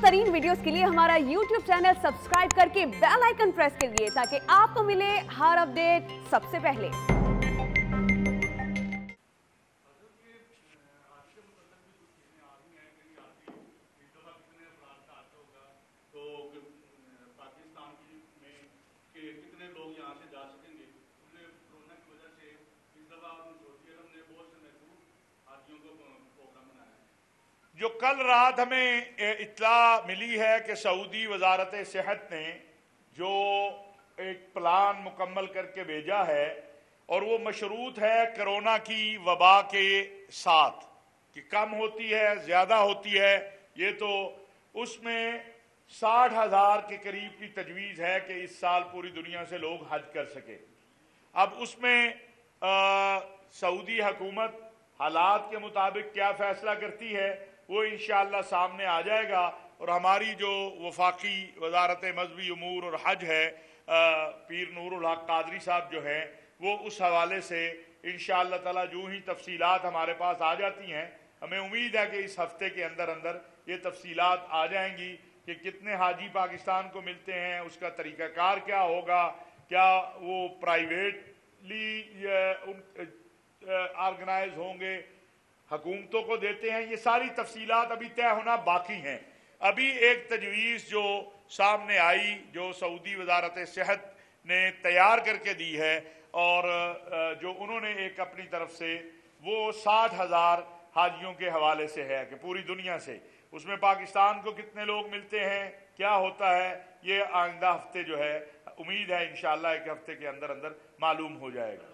तरीन वीडियोस के लिए हमारा YouTube चैनल सब्सक्राइब करके बेल आइकन प्रेस करिए ताकि आपको मिले हर अपडेट सबसे पहले। जो कल रात हमें इत्तला मिली है कि सऊदी वजारत सेहत ने जो एक प्लान मुकम्मल करके भेजा है और वो मशरूत है कोरोना की वबा के साथ कि कम होती है ज़्यादा होती है, ये तो उसमें 60,000 के करीब की तजवीज़ है कि इस साल पूरी दुनिया से लोग हज कर सके। अब उसमें सऊदी हुकूमत हालात के मुताबिक क्या फ़ैसला करती है वो इंशाअल्लाह सामने आ जाएगा और हमारी जो वफाकी वजारत मजहबी उमूर और हज है पीर नूरुल हक कादरी साहब जो हैं वो उस हवाले से इंशाअल्लाह ताला जो ही तफसीलात हमारे पास आ जाती हैं, हमें उम्मीद है कि इस हफ्ते के अंदर अंदर ये तफसीलात आ जाएंगी कि कितने हाजी पाकिस्तान को मिलते हैं, उसका तरीक़ाकार क्या होगा, क्या वो प्राइवेटली ऑर्गेनाइज होंगे, हुकूमतों को देते हैं, ये सारी तफसीलात अभी तय होना बाकी हैं। अभी एक तजवीज़ जो सामने आई जो सऊदी वजारत सेहत ने तैयार करके दी है और जो उन्होंने एक अपनी तरफ से वो 60,000 हाजियों के हवाले से है कि पूरी दुनिया से उसमें पाकिस्तान को कितने लोग मिलते हैं, क्या होता है, ये आइंदा हफ्ते जो है उम्मीद है इंशाअल्लाह एक हफ्ते के अंदर अंदर मालूम हो जाएगा।